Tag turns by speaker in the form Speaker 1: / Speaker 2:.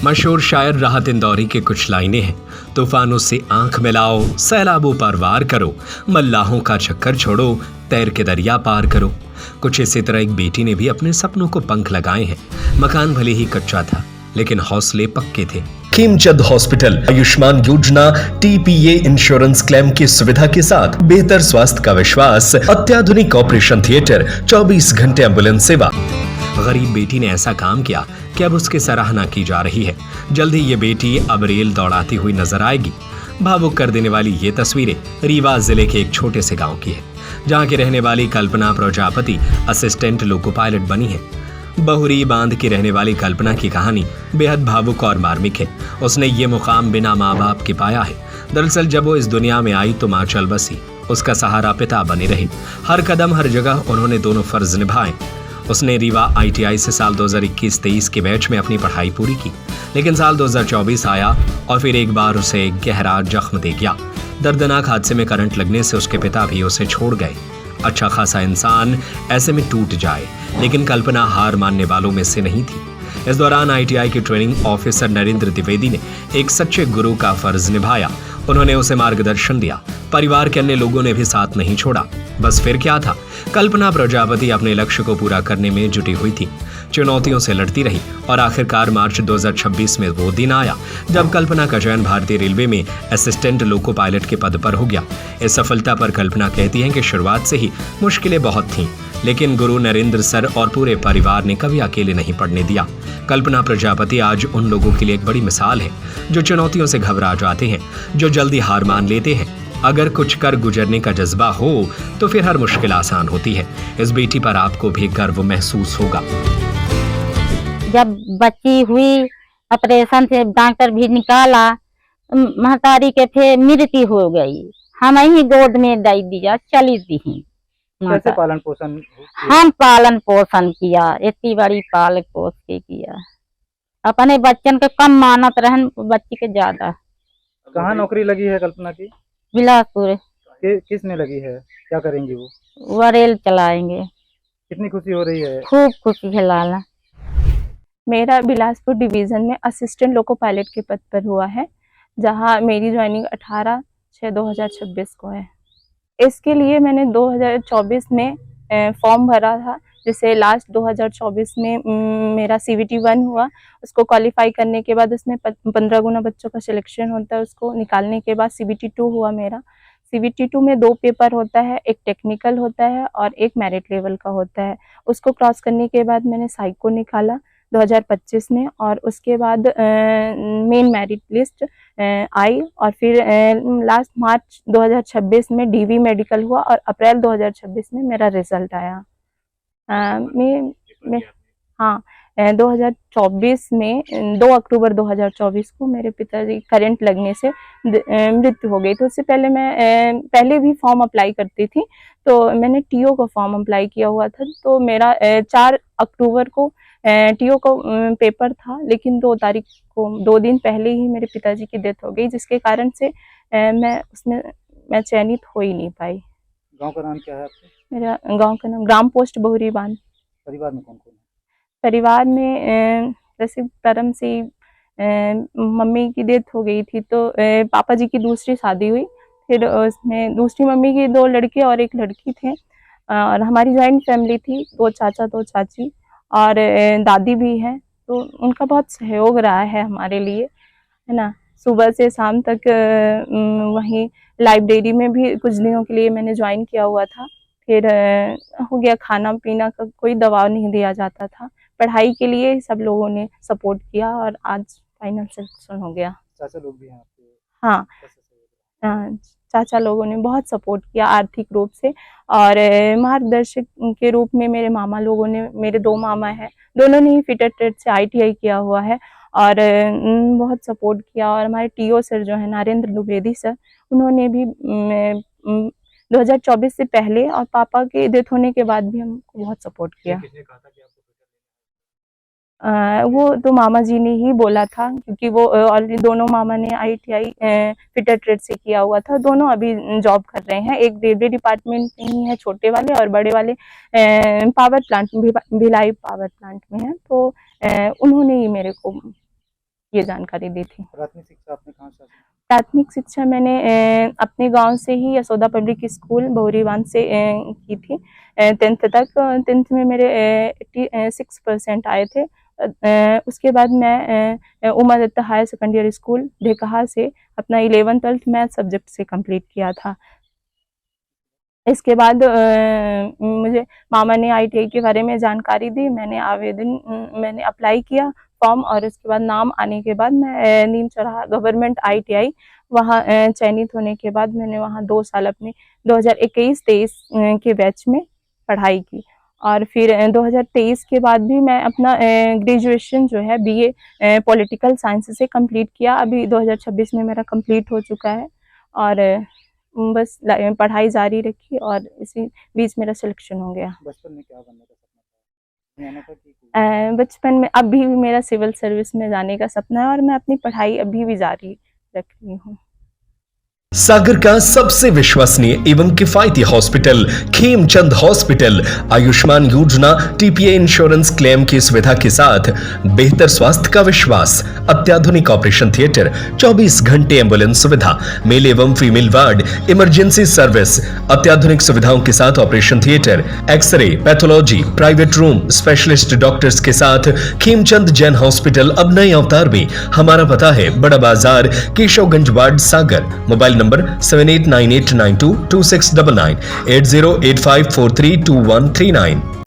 Speaker 1: मशहूर शायर राहत इंदौरी के कुछ लाइनें हैं। तूफानों से आंख मिलाओ, सैलाबों पर वार करो, मल्लाहों का चक्कर छोड़ो, तैर के दरिया पार करो। कुछ इसी तरह एक बेटी ने भी अपने सपनों को पंख लगाए हैं। मकान भले ही कच्चा था, लेकिन हौसले पक्के थे।
Speaker 2: खेमचंद हॉस्पिटल आयुष्मान योजना, टीपीए इंश्योरेंस क्लेम की सुविधा के साथ बेहतर स्वास्थ्य का विश्वास, अत्याधुनिक ऑपरेशन थिएटर, 24 घंटे एम्बुलेंस सेवा।
Speaker 1: गरीब बेटी ने ऐसा काम किया कि अब उसकी सराहना की जा रही है। जल्द ही ये बेटी अब रेल दौड़ाती हुई नजर आएगी। भावुक कर देने वाली ये तस्वीरें रीवा जिले के एक छोटे से गांव की है, जहां की रहने वाली कल्पना प्रजापति असिस्टेंट लोको पायलट बनी है। बहुरी बांध की रहने वाली कल्पना की कहानी बेहद भावुक और मार्मिक है। उसने ये मुकाम बिना माँ बाप के पाया है। दरअसल जब वो इस दुनिया में आई तो माँ चल बसी, उसका सहारा पिता बने रहे। हर कदम हर जगह उन्होंने दोनों फर्ज निभाए। उसने रीवा ITI से साल 2021-23 के बैच में अपनी पढ़ाई पूरी की, लेकिन साल 2024 आया और फिर एक बार उसे गहरा जख्म दे गया। दर्दनाक हादसे में करंट लगने से उसके पिता भी उसे छोड़ गए। अच्छा खासा इंसान ऐसे में टूट जाए, लेकिन कल्पना हार मानने वालों में से नहीं थी। इस दौरान ITI के ट्रेनिंग ऑफिसर नरेंद्र द्विवेदी ने एक सच्चे गुरु का फर्ज निभाया। उन्होंने उसे मार्गदर्शन दिया। परिवार के अन्य लोगों ने भी साथ नहीं छोड़ा। बस फिर क्या था, कल्पना प्रजापति अपने लक्ष्य को पूरा करने में जुटी हुई थी। चुनौतियों से लड़ती रही और आखिरकार मार्च 2026 में वो दिन आया जब कल्पना का चयन भारतीय रेलवे में असिस्टेंट लोको पायलट के पद पर हो गया। इस सफलता पर कल्पना कहती हैं कि शुरुआत से ही मुश्किलें बहुत थीं, लेकिन गुरु नरेंद्र सर और पूरे परिवार ने कभी अकेले नहीं पड़ने दिया। कल्पना प्रजापति आज उन लोगों के लिए एक बड़ी मिसाल है जो चुनौतियों से घबरा जाते हैं, जो जल्दी हार मान लेते हैं। अगर कुछ कर गुजरने का जज्बा हो तो फिर हर मुश्किल आसान होती है। इस बेटी पर आपको भी गर्व महसूस होगा।
Speaker 3: जब बच्ची हुई, ऑपरेशन से डॉक्टर भी निकाला, महतारी के फिर मृत्यु हो गई। हम ही गोद में दे दिया, चली दी।
Speaker 4: कैसे पालन पोषण?
Speaker 3: हम पालन पोषण किया, इतनी बड़ी पाल पोस के किया। अपने बच्चन के कम मानत रहन, बच्ची के ज्यादा।
Speaker 4: कहाँ नौकरी लगी है कल्पना की?
Speaker 3: बिलासपुर।
Speaker 4: किस में लगी है? क्या करेंगी वो?
Speaker 3: वो रेल चलाएंगे।
Speaker 4: कितनी खुशी हो रही है?
Speaker 3: खूब खुशी है लाला।
Speaker 5: मेरा बिलासपुर डिवीजन में असिस्टेंट लोको पायलट के पद पर हुआ है, जहां मेरी ज्वाइनिंग 18/6/2026 को है। इसके लिए मैंने 2024 में फॉर्म भरा था, जिसे लास्ट 2024 में मेरा CVT 1 हुआ। उसको क्वालिफाई करने के बाद उसमें 15 गुना बच्चों का सिलेक्शन होता है। उसको निकालने के बाद CVT 2 हुआ मेरा। CVT 2 में 2 पेपर होता है, एक टेक्निकल होता है और एक मेरिट लेवल का होता है। उसको क्रॉस करने के बाद मैंने साइको निकाला 2025 में, और उसके बाद मेन मेरिट लिस्ट आई, और फिर लास्ट मार्च 2026 में DV मेडिकल हुआ और अप्रैल 2026 में मेरा रिजल्ट आया। हाँ, 2024 में 2 अक्टूबर 2024 को मेरे पिताजी करंट लगने से मृत्यु हो गई। तो उससे पहले मैं पहले भी फॉर्म अप्लाई करती थी, तो मैंने TO का फॉर्म अप्लाई किया हुआ था। तो मेरा 4 अक्टूबर को TO का पेपर था, लेकिन 2 तारीख को 2 दिन पहले ही मेरे पिताजी की डेथ हो गई, जिसके कारण से मैं चयनित हो ही नहीं पाई।
Speaker 4: गांव का नाम क्या है आपके?
Speaker 5: मेरा गांव का नाम ग्राम पोस्ट बहुरी बांध।
Speaker 4: परिवार में कौन कौन है?
Speaker 5: परिवार में जैसे परम से मम्मी की डेथ हो गई थी, तो पापा जी की दूसरी शादी हुई। फिर उसमें दूसरी मम्मी की 2 लड़के और 1 लड़की थे, और हमारी जॉइंट फैमिली थी, 2 चाचा 2 चाची और दादी भी है। तो उनका बहुत सहयोग रहा है हमारे लिए, है ना। सुबह से शाम तक वहीं लाइब्रेरी में भी कुछ दिनों के लिए मैंने ज्वाइन किया हुआ था। फिर हो गया, खाना पीना का कोई दबाव नहीं दिया जाता था। पढ़ाई के लिए सब लोगों ने सपोर्ट किया और आज फाइनल सिलेक्शन हो गया।
Speaker 4: चाचा लोग भी हैं आपके?
Speaker 5: हाँ, चाचा लोगों ने बहुत सपोर्ट किया आर्थिक रूप से, और मार्गदर्शक के रूप में मेरे मामा लोगों ने, मेरे 2 मामा हैं, दोनों ने ही फिटर ट्रेड से ITI किया हुआ है, और बहुत सपोर्ट किया। और हमारे TO सर जो है नरेंद्र द्विवेदी सर, उन्होंने भी 2024 से पहले और पापा के डेथ होने के बाद भी हमको बहुत सपोर्ट किया।
Speaker 4: किसने कहा था कि आपको
Speaker 5: वो तो मामा जी ने ही बोला था, क्योंकि वो ऑलरेडी दोनों मामा ने ITI फिटर ट्रेड से किया हुआ था। दोनों अभी जॉब कर रहे हैं, एक रेलवे डिपार्टमेंट में ही है छोटे वाले, और बड़े वाले power plant Bhilai power plant में है। तो उन्होंने ही मेरे को ये जानकारी दी थी।
Speaker 4: प्राथमिक शिक्षा आपने कहाँ से हासिल
Speaker 5: प्राथमिक शिक्षा मैंने अपने गांव से ही यशोदा पब्लिक स्कूल बहुरीवान से की थी। 10th तक। 10th में मेरे 86% आए थे। उसके बाद मैं Uma Datta higher secondary school Dhekaha से अपना 11th 12th मैथ सब्जेक्ट से कंप्लीट किया था। इसके बाद मुझे मामा ने ITI के बारे में जानकारी दी। मैंने अप्लाई किया फॉर्म, और उसके बाद नाम आने के बाद मैं नीम चौराहा गवर्नमेंट ITI वहाँ चयनित होने के बाद मैंने वहाँ 2 साल अपने 2021-23 के बैच में पढ़ाई की। और फिर 2023 के बाद भी मैं अपना ग्रेजुएशन जो है BA पॉलिटिकल साइंस से कंप्लीट किया। अभी 2026 में मेरा कंप्लीट हो चुका है, और बस पढ़ाई जारी रखी, और इसी बीच मेरा सिलेक्शन हो गया।
Speaker 4: बचपन में क्या बनने का सपना था? आने का कि
Speaker 5: बचपन में अभी भी मेरा सिविल सर्विस में जाने का सपना है, और मैं अपनी पढ़ाई अभी भी जारी रख रही हूँ।
Speaker 2: सागर का सबसे विश्वसनीय एवं किफायती हॉस्पिटल खेमचंद हॉस्पिटल आयुष्मान योजना TPA इंश्योरेंस क्लेम की सुविधा के साथ बेहतर स्वास्थ्य का विश्वास, अत्याधुनिक ऑपरेशन थिएटर, 24 घंटे एम्बुलेंस सुविधा, मेल एवं फीमेल वार्ड, इमरजेंसी सर्विस, अत्याधुनिक सुविधाओं के साथ operation theatre, x-ray, pathology, private room, specialist doctors के साथ खेमचंद जैन हॉस्पिटल अब नए अवतार में। हमारा पता है बड़ा बाजार, Keshavganj ward, Sagar. Mobile number 7898922699, 8085432139।